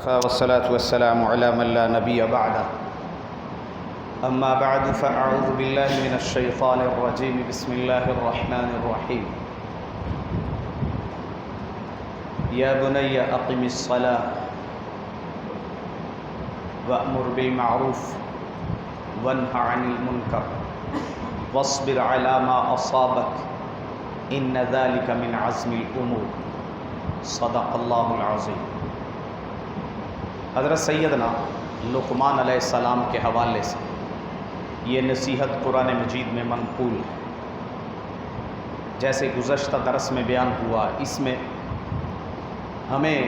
والصلاة والسلام على من لا نبي بعده أما بعد فأعوذ بالله من الشيطان الرجيم بسم الله الرحمن الرحيم يا بني أقم الصلاة وأمر بالمعروف وانه عن المنكر واصبر على ما أصابك إن ذلك من عزم الأمور صدق الله العظيم۔ حضرت سیدنا لقمان علیہ السلام کے حوالے سے یہ نصیحت قرآن مجید میں منقول ہے۔ جیسے گزشتہ درس میں بیان ہوا، اس میں ہمیں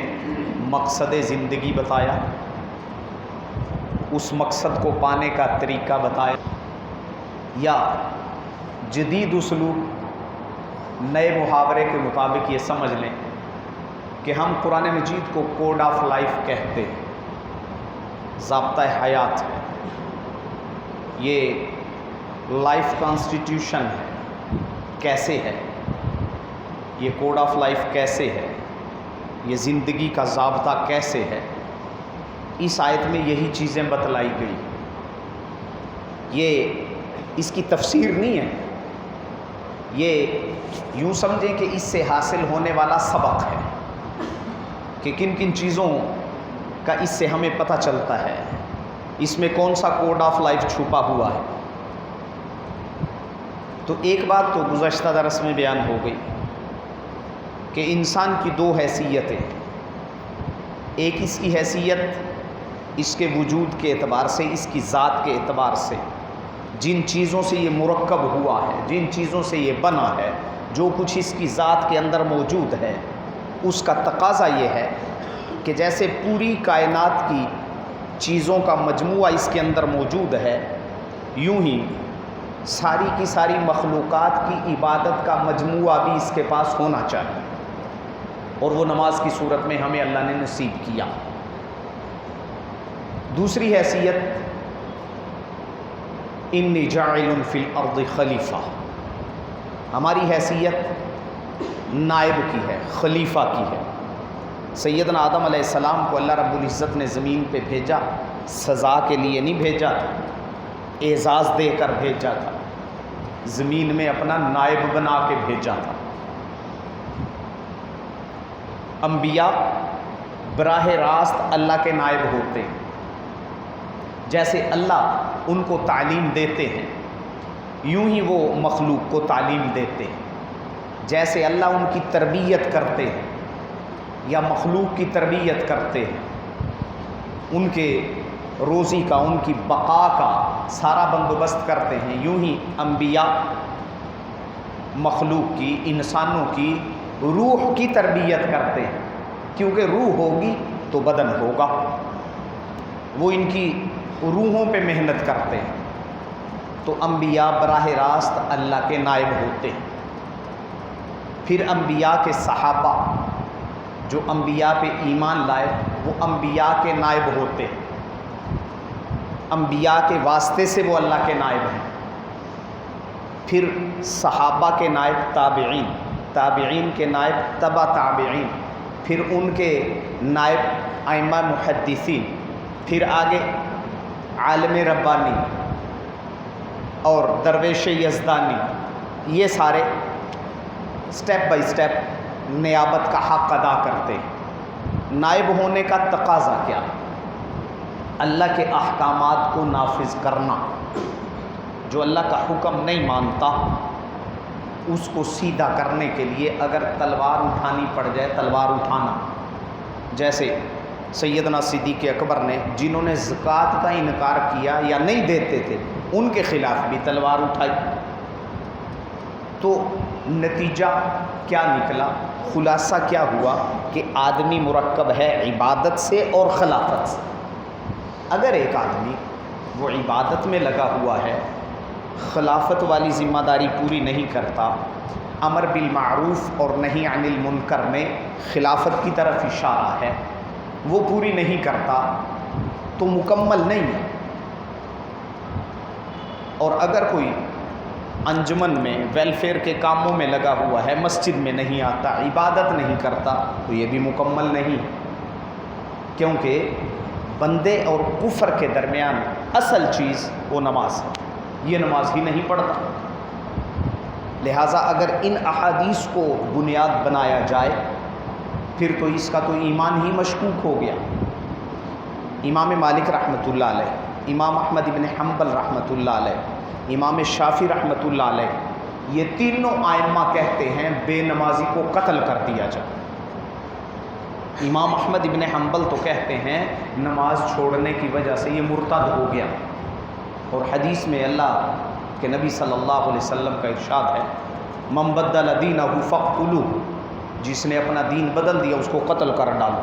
مقصد زندگی بتایا، اس مقصد کو پانے کا طریقہ بتایا، یا جدید اسلوب نئے محاورے کے مطابق یہ سمجھ لیں کہ ہم قرآن مجید کو کوڈ آف لائف کہتے ہیں، ضابطہ حیات ہے، یہ لائف کانسٹیٹیوشن ہے، کیسے ہے یہ کوڈ آف لائف، کیسے ہے یہ زندگی کا ضابطہ، کیسے ہے۔ اس آیت میں یہی چیزیں بتلائی گئی، یہ اس کی تفسیر نہیں ہے، یہ یوں سمجھیں کہ اس سے حاصل ہونے والا سبق ہے کہ کن کن چیزوں کا اس سے ہمیں پتہ چلتا ہے، اس میں کون سا کوڈ آف لائف چھپا ہوا ہے۔ تو ایک بات تو گزشتہ درس میں بیان ہو گئی کہ انسان کی دو حیثیتیں، ایک اس کی حیثیت اس کے وجود کے اعتبار سے، اس کی ذات کے اعتبار سے، جن چیزوں سے یہ مرکب ہوا ہے، جن چیزوں سے یہ بنا ہے، جو کچھ اس کی ذات کے اندر موجود ہے، اس کا تقاضا یہ ہے کہ جیسے پوری کائنات کی چیزوں کا مجموعہ اس کے اندر موجود ہے، یوں ہی ساری کی ساری مخلوقات کی عبادت کا مجموعہ بھی اس کے پاس ہونا چاہیے، اور وہ نماز کی صورت میں ہمیں اللہ نے نصیب کیا۔ دوسری حیثیت، انی جاعل فی الارض خلیفہ، ہماری حیثیت نائب کی ہے، خلیفہ کی ہے۔ سیدنا آدم علیہ السلام کو اللہ رب العزت نے زمین پہ بھیجا، سزا کے لیے نہیں بھیجا تھا، اعزاز دے کر بھیجا تھا، زمین میں اپنا نائب بنا کے بھیجا تھا۔ انبیاء براہ راست اللہ کے نائب ہوتے ہیں، جیسے اللہ ان کو تعلیم دیتے ہیں یوں ہی وہ مخلوق کو تعلیم دیتے ہیں، جیسے اللہ ان کی تربیت کرتے ہیں یا مخلوق کی تربیت کرتے ہیں، ان کے روزی کا، ان کی بقا کا سارا بندوبست کرتے ہیں، یوں ہی انبیاء مخلوق کی، انسانوں کی روح کی تربیت کرتے ہیں، کیونکہ روح ہوگی تو بدن ہوگا، وہ ان کی روحوں پہ محنت کرتے ہیں۔ تو انبیاء براہ راست اللہ کے نائب ہوتے ہیں۔ پھر انبیاء کے صحابہ جو انبیاء پہ ایمان لائے، وہ انبیاء کے نائب ہوتے ہیں، انبیاء کے واسطے سے وہ اللہ کے نائب ہیں۔ پھر صحابہ کے نائب تابعین، تابعین کے نائب تبع تابعین، پھر ان کے نائب ائمہ محدثین، پھر آگے عالم ربانی اور درویش یزدانی، یہ سارے سٹیپ بائی سٹیپ نیابت کا حق ادا کرتے ہیں۔ نائب ہونے کا تقاضا کیا؟ اللہ کے احکامات کو نافذ کرنا، جو اللہ کا حکم نہیں مانتا اس کو سیدھا کرنے کے لیے اگر تلوار اٹھانی پڑ جائے تلوار اٹھانا، جیسے سیدنا صدیق اکبر نے، جنہوں نے زکوٰۃ کا انکار کیا یا نہیں دیتے تھے، ان کے خلاف بھی تلوار اٹھائی۔ تو نتیجہ کیا نکلا، خلاصہ کیا ہوا کہ آدمی مرکب ہے عبادت سے اور خلافت سے۔ اگر ایک آدمی وہ عبادت میں لگا ہوا ہے، خلافت والی ذمہ داری پوری نہیں کرتا، امر بالمعروف اور نہی عن المنکر میں خلافت کی طرف اشارہ ہے، وہ پوری نہیں کرتا تو مکمل نہیں ہے۔ اور اگر کوئی انجمن میں ویلفیئر کے کاموں میں لگا ہوا ہے، مسجد میں نہیں آتا، عبادت نہیں کرتا، تو یہ بھی مکمل نہیں ہے۔ کیونکہ بندے اور کفر کے درمیان اصل چیز وہ نماز ہے، یہ نماز ہی نہیں پڑھتا۔ لہٰذا اگر ان احادیث کو بنیاد بنایا جائے پھر تو اس کا تو ایمان ہی مشکوک ہو گیا۔ امام مالک رحمۃ اللہ علیہ، امام احمد ابن حنبل رحمۃ اللہ علیہ، امام شافعی رحمۃ اللہ علیہ، یہ تینوں ائمہ کہتے ہیں بے نمازی کو قتل کر دیا جائے۔ امام احمد ابن حنبل تو کہتے ہیں نماز چھوڑنے کی وجہ سے یہ مرتد ہو گیا، اور حدیث میں اللہ کہ نبی صلی اللہ علیہ وسلم کا ارشاد ہے من بدل دینہ فاقتلوہ، جس نے اپنا دین بدل دیا اس کو قتل کر ڈالو،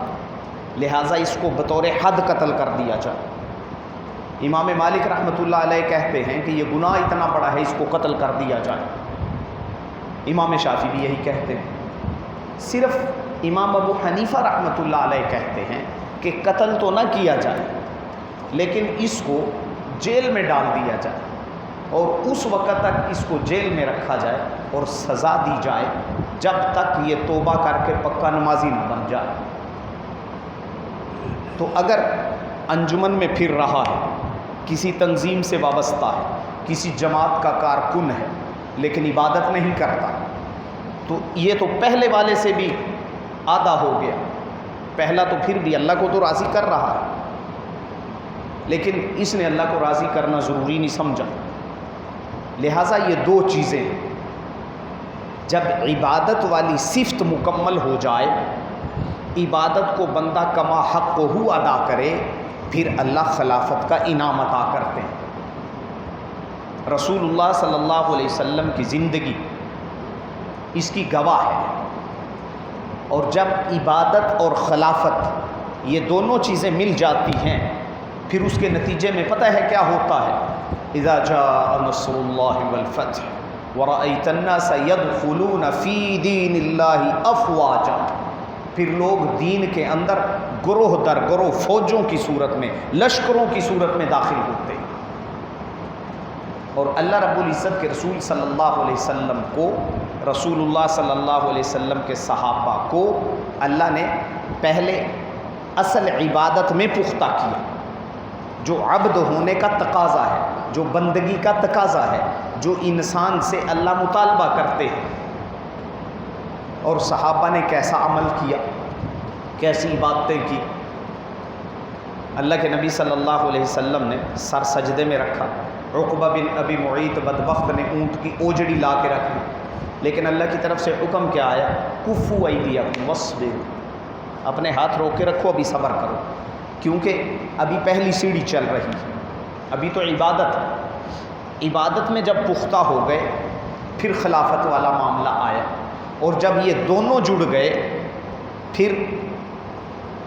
لہٰذا اس کو بطور حد قتل کر دیا جائے۔ امام مالک رحمۃ اللہ علیہ کہتے ہیں کہ یہ گناہ اتنا بڑا ہے اس کو قتل کر دیا جائے۔ امام شافعی بھی یہی کہتے ہیں۔ صرف امام ابو حنیفہ رحمۃ اللہ علیہ کہتے ہیں کہ قتل تو نہ کیا جائے لیکن اس کو جیل میں ڈال دیا جائے، اور اس وقت تک اس کو جیل میں رکھا جائے اور سزا دی جائے جب تک یہ توبہ کر کے پکا نمازی نہ بن جائے۔ تو اگر انجمن میں پھر رہا ہے، کسی تنظیم سے وابستہ ہے، کسی جماعت کا کارکن ہے لیکن عبادت نہیں کرتا، تو یہ تو پہلے والے سے بھی آدھا ہو گیا۔ پہلا تو پھر بھی اللہ کو تو راضی کر رہا ہے لیکن اس نے اللہ کو راضی کرنا ضروری نہیں سمجھا۔ لہٰذا یہ دو چیزیں ہیں، جب عبادت والی صفت مکمل ہو جائے، عبادت کو بندہ کما حق ہو ادا کرے، پھر اللہ خلافت کا انعام عطا کرتے ہیں۔ رسول اللہ صلی اللہ علیہ وسلم کی زندگی اس کی گواہ ہے، اور جب عبادت اور خلافت یہ دونوں چیزیں مل جاتی ہیں پھر اس کے نتیجے میں پتہ ہے کیا ہوتا ہے؟ اذا جاء نصر اللہ والفتح ورأیت الناس يدخلون فی دین اللہ افواجا، پھر لوگ دین کے اندر گروہ در گروہ فوجوں کی صورت میں، لشکروں کی صورت میں داخل ہوتے ہیں۔ اور اللہ رب العزت کے رسول صلی اللہ علیہ وسلم کو، رسول اللہ صلی اللہ علیہ وسلم کے صحابہ کو اللہ نے پہلے اصل عبادت میں پختہ کیا، جو عبد ہونے کا تقاضا ہے، جو بندگی کا تقاضا ہے، جو انسان سے اللہ مطالبہ کرتے ہیں۔ اور صحابہ نے کیسا عمل کیا، کیسی عبادتیں کی۔ اللہ کے نبی صلی اللہ علیہ وسلم نے سر سجدے میں رکھا، عقبہ بن ابی معیط بدبخت نے اونٹ کی اوجڑی لا کے رکھ دی، لیکن اللہ کی طرف سے حکم کیا آیا؟ کفوا ایدیکم واصبروا، اپنے ہاتھ روک کے رکھو، ابھی صبر کرو، کیونکہ ابھی پہلی سیڑھی چل رہی ہے، ابھی تو عبادت ہے۔ عبادت میں جب پختہ ہو گئے پھر خلافت والا معاملہ آیا، اور جب یہ دونوں جڑ گئے پھر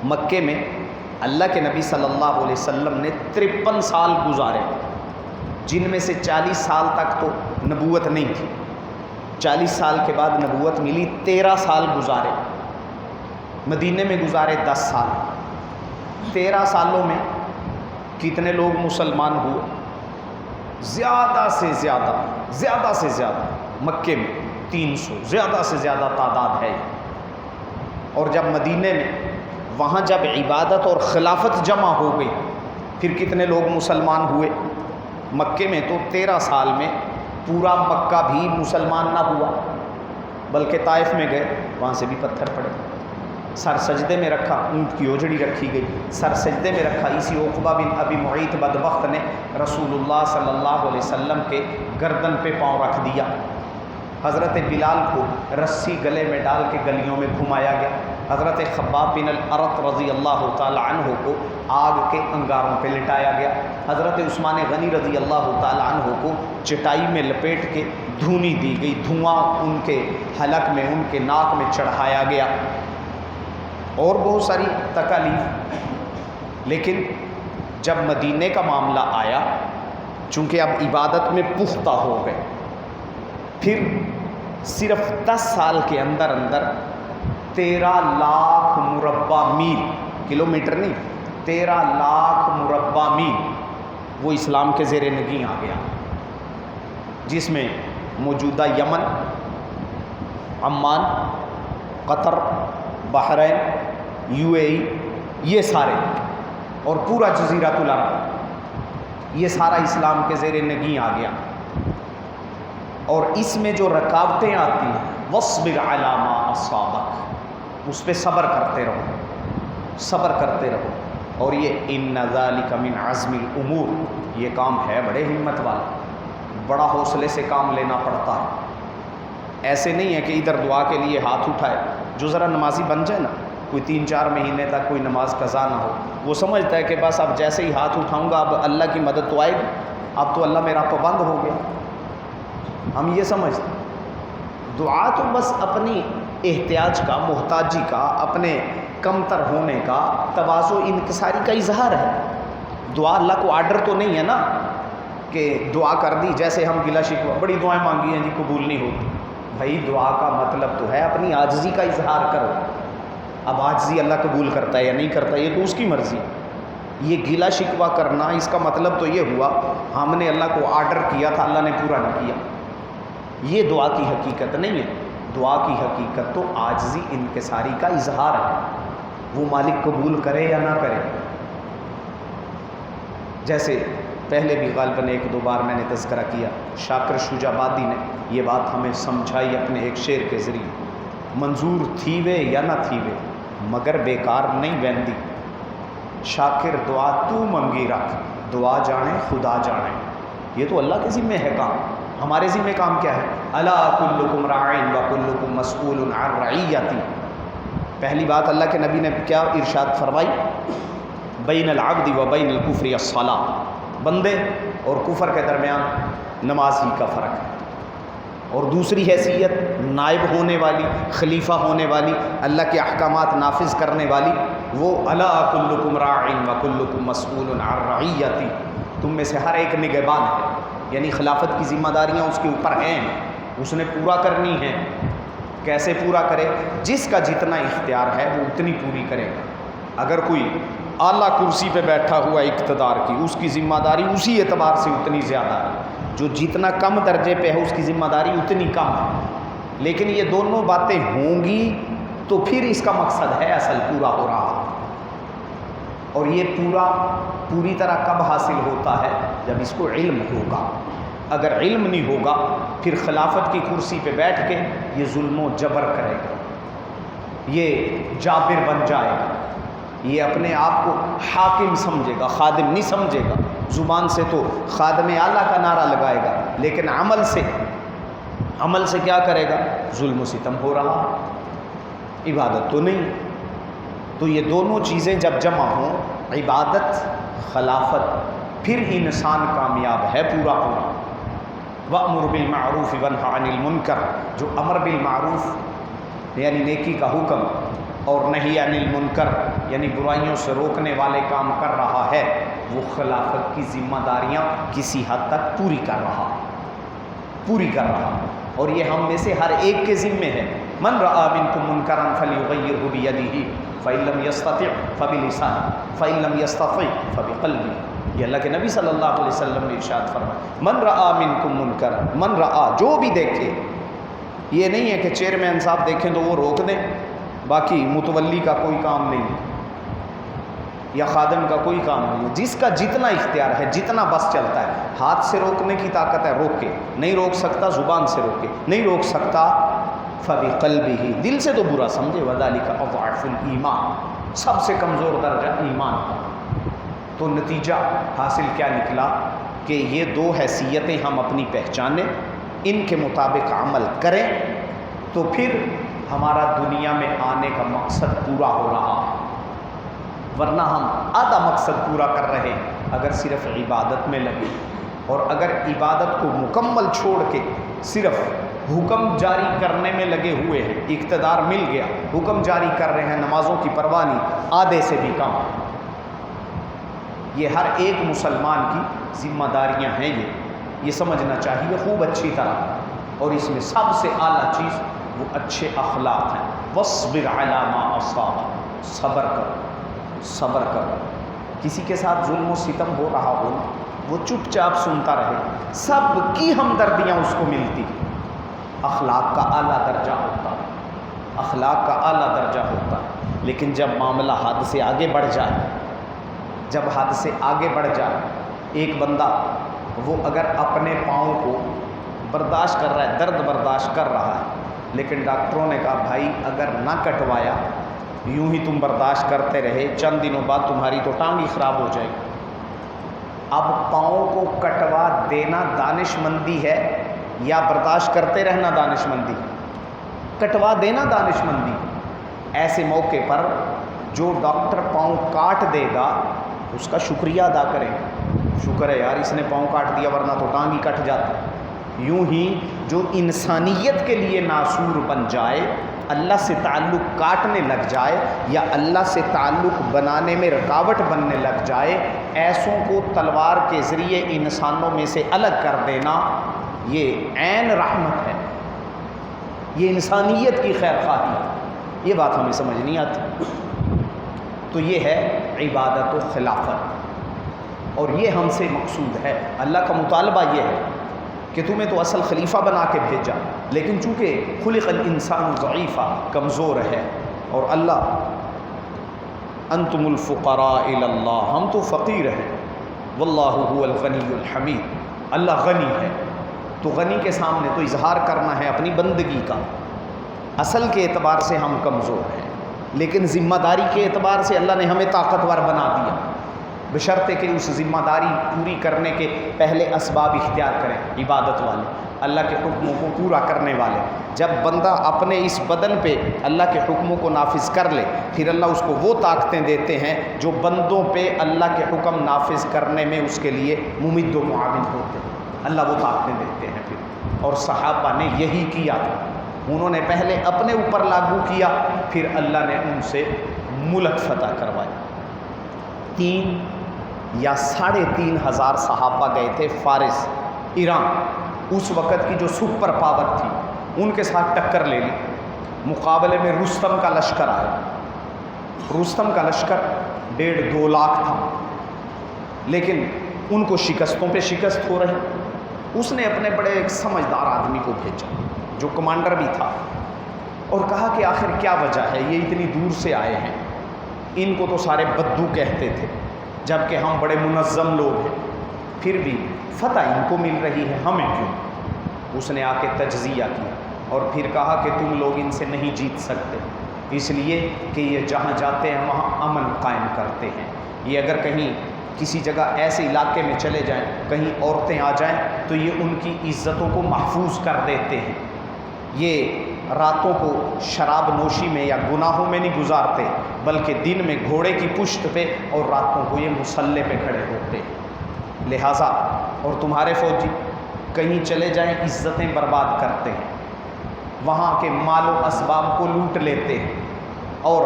مکے میں اللہ کے نبی صلی اللہ علیہ وسلم نے 53 سال گزارے، جن میں سے 40 سال تک تو نبوت نہیں تھی، 40 سال کے بعد نبوت ملی، 13 سال گزارے، مدینے میں گزارے 10 سال۔ 13 سالوں میں کتنے لوگ مسلمان ہوئے؟ زیادہ سے زیادہ مکے میں 300، زیادہ سے زیادہ تعداد ہے۔ اور جب مدینے میں وہاں جب عبادت اور خلافت جمع ہو گئی پھر کتنے لوگ مسلمان ہوئے؟ مکے میں تو 13 سال میں پورا مکہ بھی مسلمان نہ ہوا، بلکہ طائف میں گئے، وہاں سے بھی پتھر پڑے۔ سر سجدے میں رکھا، اونٹ کی اوجڑی رکھی گئی، سر سجدے میں رکھا، اسی عقبہ بن ابی معیط بدبخت نے رسول اللہ صلی اللہ علیہ وسلم کے گردن پہ پاؤں رکھ دیا۔ حضرت بلال کو رسی گلے میں ڈال کے گلیوں میں گھمایا گیا، حضرت خباب بن الارت رضی اللہ تعالی عنہ کو آگ کے انگاروں پہ لٹایا گیا، حضرت عثمان غنی رضی اللہ تعالی عنہ کو چٹائی میں لپیٹ کے دھونی دی گئی، دھواں ان کے حلق میں، ان کے ناک میں چڑھایا گیا، اور بہت ساری تکالیف۔ لیکن جب مدینے کا معاملہ آیا، چونکہ اب عبادت میں پختہ ہو گئے، پھر صرف 10 سال کے اندر 13 لاکھ مربع میل، کلومیٹر نہیں، 13 لاکھ مربع میل وہ اسلام کے زیر نگیں آ گیا، جس میں موجودہ یمن، عمان، قطر، بحرین، UAE، یہ سارے اور پورا جزیرۃ العرب یہ سارا اسلام کے زیر نگیں آ گیا. اور اس میں جو رکاوٹیں آتی ہیں وَاصْبِرْ عَلَىٰ مَا أَصَابَكَ، اس پہ صبر کرتے رہو، صبر کرتے رہو. اور یہ اِنَّ ذَلِكَ مِنْ عَزْمِ الْأُمُورِ، یہ کام ہے بڑے ہمت والا، بڑا حوصلے سے کام لینا پڑتا ہے. ایسے نہیں ہے کہ ادھر دعا کے لیے ہاتھ اٹھائے. جو ذرا نمازی بن جائے نا، کوئی 3-4 مہینے تک کوئی نماز قضا نہ ہو، وہ سمجھتا ہے کہ بس اب جیسے ہی ہاتھ اٹھاؤں گا اب اللہ کی مدد تو آئے گی، اب تو اللہ میرا پابند ہو گیا. ہم یہ سمجھتے ہیں. دعا تو بس اپنی احتیاج کا، محتاجی کا، اپنے کمتر ہونے کا، تواضع انکساری کا اظہار ہے. دعا اللہ کو آرڈر تو نہیں ہے نا کہ دعا کر دی جیسے ہم گلا شکوہ بڑی دعائیں مانگی ہیں جی قبول نہیں ہوتی. بھائی دعا کا مطلب تو ہے اپنی عاجزی کا اظہار کرو. اب عاجزی اللہ قبول کرتا ہے یا نہیں کرتا یہ تو اس کی مرضی. یہ گلا شکوہ کرنا اس کا مطلب تو یہ ہوا ہم نے اللہ کو آرڈر کیا تھا، اللہ نے پورا نہیں کیا. یہ دعا کی حقیقت نہیں ہے. دعا کی حقیقت تو عاجزی انکساری کا اظہار ہے، وہ مالک قبول کرے یا نہ کرے. جیسے پہلے بھی غالباً 1-2 بار میں نے تذکرہ کیا، شاکر شجاع آبادی نے یہ بات ہمیں سمجھائی اپنے ایک شعر کے ذریعے. منظور تھی وے یا نہ تھی وے مگر بیکار نہیں ویندی، شاکر دعا تو منگی رکھ، دعا جانے خدا جانے. یہ تو اللہ کے ذمہ ہے کام. ہمارے ذمہ کام کیا ہے؟ الا کلکم راع و کلکم مسئول عن رعیتی. پہلی بات اللہ کے نبی نے کیا ارشاد فرمائی؟ بین العبد و بین الکفر الصلاۃ، بندے اور کفر کے درمیان نماز ہی کا فرق ہے. اور دوسری حیثیت نائب ہونے والی، خلیفہ ہونے والی، اللہ کے احکامات نافذ کرنے والی، وہ الا کلکم راع و کلکم مسئول عن رعیتی. تم میں سے ہر ایک نگہبان ہے، یعنی خلافت کی ذمہ داریاں اس کے اوپر ہیں، اس نے پورا کرنی ہے. کیسے پورا کرے؟ جس کا جتنا اختیار ہے وہ اتنی پوری کرے گا. اگر کوئی اعلیٰ کرسی پہ بیٹھا ہوا اقتدار کی، اس کی ذمہ داری اسی اعتبار سے اتنی زیادہ ہے. جو جتنا کم درجے پہ ہے اس کی ذمہ داری اتنی کم ہے. لیکن یہ دونوں باتیں ہوں گی تو پھر اس کا مقصد ہے اصل پورا ہو رہا. اور یہ پوری طرح کب حاصل ہوتا ہے؟ جب اس کو علم ہوگا. اگر علم نہیں ہوگا پھر خلافت کی کرسی پہ بیٹھ کے یہ ظلم و جبر کرے گا، یہ جابر بن جائے گا، یہ اپنے آپ کو حاکم سمجھے گا، خادم نہیں سمجھے گا. زبان سے تو خادم اعلیٰ کا نعرہ لگائے گا، لیکن عمل سے کیا کرے گا؟ ظلم و ستم ہو رہا، عبادت تو نہیں. تو یہ دونوں چیزیں جب جمع ہوں، عبادت، خلافت، پھر انسان کامیاب ہے پورا. وَأْمُرْ بِالْمَعْرُوفِ وَانْهَ عَنِ الْمُنْكَرِ، جو امر بالمعروف یعنی نیکی کا حکم اور نہی عن المنکر یعنی برائیوں سے روکنے والے کام کر رہا ہے، وہ خلافت کی ذمہ داریاں کسی حد تک پوری کر رہا. اور یہ ہم میں سے ہر ایک کے ذمے ہے. من رأى منکم منکرا فلیغیرہ بیدہ فإن لم یستطع فبلسانہ فإن لم یستطع فبقلبہ. یہ اللہ کے نبی صلی اللہ علیہ وسلم نے ارشاد فرمایا، من رأى منکم منکرا، من رأى جو بھی دیکھے. یہ نہیں ہے کہ چیئرمین صاحب دیکھیں تو وہ روک دیں، باقی متولی کا کوئی کام نہیں یا خادم کا کوئی کام نہیں ہے. جس کا جتنا اختیار ہے، جتنا بس چلتا ہے، ہاتھ سے روکنے کی طاقت ہے روکے، نہیں روک سکتا زبان سے روکے، نہیں روک سکتا فبقلبہ، دل سے تو برا سمجھے. وذالک اضعف الایمان، سب سے کمزور درجہ ایمان کا. تو نتیجہ حاصل کیا نکلا کہ یہ دو حیثیتیں ہم اپنی پہچانیں، ان کے مطابق عمل کریں تو پھر ہمارا دنیا میں آنے کا مقصد پورا ہو رہا. ورنہ ہم آدھا مقصد پورا کر رہے اگر صرف عبادت میں لگے. اور اگر عبادت کو مکمل چھوڑ کے صرف حکم جاری کرنے میں لگے ہوئے ہیں، اقتدار مل گیا، حکم جاری کر رہے ہیں، نمازوں کی پرواہ نہیں، آدھے سے بھی کم. یہ ہر ایک مسلمان کی ذمہ داریاں ہیں، یہ سمجھنا چاہیے خوب اچھی طرح. اور اس میں سب سے اعلیٰ چیز وہ اچھے اخلاق ہیں. وَاصْبِرْ عَلَىٰ مَا أَصَابَكَ، صبر کرو. کسی کے ساتھ ظلم و ستم ہو رہا ہو، وہ چپ چاپ سنتا رہے، سب کی ہمدردیاں اس کو ملتی. اخلاق کا اعلیٰ درجہ ہوتا ہے، اخلاق کا اعلیٰ درجہ ہوتا ہے. لیکن جب معاملہ حد سے آگے بڑھ جائے، جب حد سے آگے بڑھ جائے، ایک بندہ وہ اگر اپنے پاؤں کو برداشت کر رہا ہے، درد برداشت کر رہا ہے، لیکن ڈاکٹروں نے کہا بھائی اگر نہ کٹوایا، یوں ہی تم برداشت کرتے رہے، چند دنوں بعد تمہاری تو ٹانگ ہی خراب ہو جائے گی۔ اب پاؤں کو کٹوا دینا دانش مندی ہے یا برداشت کرتے رہنا دانش مندی؟ کٹوا دینا دانش مندی۔ ایسے موقع پر جو ڈاکٹر پاؤں کاٹ دے گا اس کا شکریہ ادا کریں، شکر ہے یار اس نے پاؤں کاٹ دیا ورنہ تو ٹانگ ہی کٹ جاتی۔ یوں ہی جو انسانیت کے لیے ناسور بن جائے، اللہ سے تعلق کاٹنے لگ جائے یا اللہ سے تعلق بنانے میں رکاوٹ بننے لگ جائے، ایسوں کو تلوار کے ذریعے انسانوں میں سے الگ کر دینا، یہ عین رحمت ہے، یہ انسانیت کی خیر خواہی ہے۔ یہ بات ہمیں سمجھ نہیں آتی۔ تو یہ ہے عبادت و خلافت، اور یہ ہم سے مقصود ہے۔ اللہ کا مطالبہ یہ ہے کہ تمہیں تو اصل خلیفہ بنا کے بھیجا، لیکن چونکہ خلق الانسان ضعیفا، کمزور ہے، اور اللہ انتم الفقراء الی اللہ، ہم تو فقیر ہیں، واللہ هو الغنی الحمید، اللہ غنی ہے، تو غنی کے سامنے تو اظہار کرنا ہے اپنی بندگی کا۔ اصل کے اعتبار سے ہم کمزور ہیں، لیکن ذمہ داری کے اعتبار سے اللہ نے ہمیں طاقتور بنا دیا، بشرطے کہ اس ذمہ داری پوری کرنے کے پہلے اسباب اختیار کریں، عبادت والے، اللہ کے حکموں کو پورا کرنے والے۔ جب بندہ اپنے اس بدن پہ اللہ کے حکموں کو نافذ کر لے، پھر اللہ اس کو وہ طاقتیں دیتے ہیں جو بندوں پہ اللہ کے حکم نافذ کرنے میں اس کے لیے ممد و معاون ہوتے ہیں، اللہ وہ طاقتیں دیتے ہیں پھر۔ اور صحابہ نے یہی کیا تھا، انہوں نے پہلے اپنے اوپر لاگو کیا، پھر اللہ نے ان سے ملک فتح کروائی۔ 3 یا 3,500 صحابہ گئے تھے فارس، ایران، اس وقت کی جو سپر پاور تھی، ان کے ساتھ ٹکر لے لی۔ مقابلے میں رستم کا لشکر آیا، رستم کا لشکر 1.5-2 لاکھ تھا، لیکن ان کو شکستوں پہ شکست ہو رہی۔ اس نے اپنے بڑے ایک سمجھدار آدمی کو بھیجا جو کمانڈر بھی تھا، اور کہا کہ آخر کیا وجہ ہے، یہ اتنی دور سے آئے ہیں، ان کو تو سارے بدو کہتے تھے، جبکہ ہم بڑے منظم لوگ ہیں، پھر بھی فتح ان کو مل رہی ہے، ہمیں کیوں؟ اس نے آ کے تجزیہ کیا اور پھر کہا کہ تم لوگ ان سے نہیں جیت سکتے، اس لیے کہ یہ جہاں جاتے ہیں وہاں امن قائم کرتے ہیں۔ یہ اگر کہیں کسی جگہ ایسے علاقے میں چلے جائیں، کہیں عورتیں آ جائیں تو یہ ان کی عزتوں کو محفوظ کر دیتے ہیں، یہ راتوں کو شراب نوشی میں یا گناہوں میں نہیں گزارتے، بلکہ دن میں گھوڑے کی پشت پہ اور راتوں کو یہ مسلح پہ کھڑے ہوتے ہیں۔ لہٰذا اور تمہارے فوجی کہیں چلے جائیں عزتیں برباد کرتے ہیں، وہاں کے مال و اسباب کو لوٹ لیتے ہیں، اور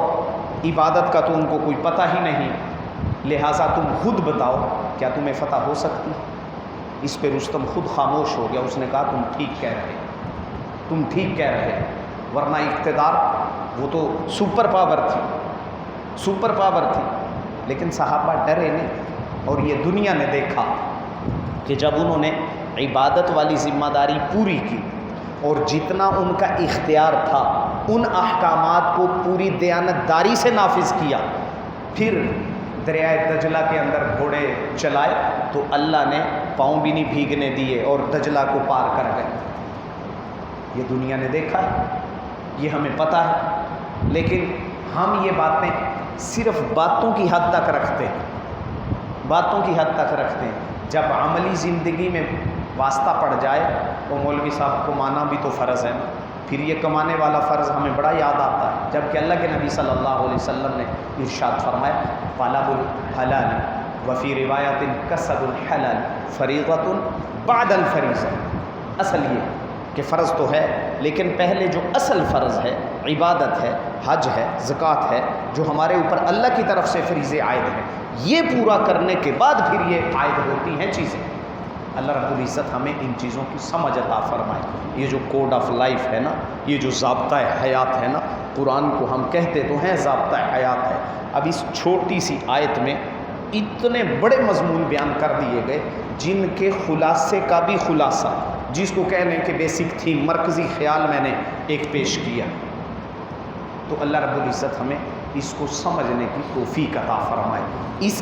عبادت کا تو ان کو کوئی پتہ ہی نہیں، لہٰذا تم خود بتاؤ کیا تمہیں فتح ہو سکتی؟ اس پہ رستم خود خاموش ہو گیا، اس نے کہا تم ٹھیک کہہ رہے، تم ٹھیک کہہ رہے، ورنہ اقتدار وہ تو سپر پاور تھی، سپر پاور تھی، لیکن صحابہ ڈرے نہیں۔ اور یہ دنیا نے دیکھا کہ جب انہوں نے عبادت والی ذمہ داری پوری کی اور جتنا ان کا اختیار تھا ان احکامات کو پوری دیانتداری سے نافذ کیا، پھر دریائے دجلہ کے اندر گھوڑے چلائے تو اللہ نے پاؤں بھی نہیں بھیگنے دیے اور دجلہ کو پار کر گئے۔ یہ دنیا نے دیکھا ہے، یہ ہمیں پتہ ہے، لیکن ہم یہ باتیں صرف باتوں کی حد تک رکھتے ہیں، باتوں کی حد تک رکھتے ہیں۔ جب عملی زندگی میں واسطہ پڑ جائے تو مولوی صاحب کو مانا بھی تو فرض ہے، پھر یہ کمانے والا فرض ہمیں بڑا یاد آتا ہے، جبکہ اللہ کے نبی صلی اللہ علیہ وسلم نے ارشاد فرمایا طلب الحلال وفی روایت کسب الحلال فریضۃ بعد الفریضہ۔ اصل یہ کہ فرض تو ہے، لیکن پہلے جو اصل فرض ہے، عبادت ہے، حج ہے، زکوٰۃ ہے، جو ہمارے اوپر اللہ کی طرف سے فریضے عائد ہیں، یہ پورا کرنے کے بعد پھر یہ عائد ہوتی ہیں چیزیں۔ اللہ رب العزت ہمیں ان چیزوں کی سمجھ عطا فرمائے۔ یہ جو کوڈ آف لائف ہے نا، یہ جو ضابطۂ حیات ہے نا، قرآن کو ہم کہتے تو ہیں ضابطۂ حیات ہے، اب اس چھوٹی سی آیت میں اتنے بڑے مضمون بیان کر دیے گئے جن کے خلاصے کا بھی خلاصہ، جس کو کہنے کے بیسک تھیم، مرکزی خیال میں نے ایک پیش کیا۔ تو اللہ رب العزت ہمیں اس کو سمجھنے کی توفیق عطا فرمائے۔ اس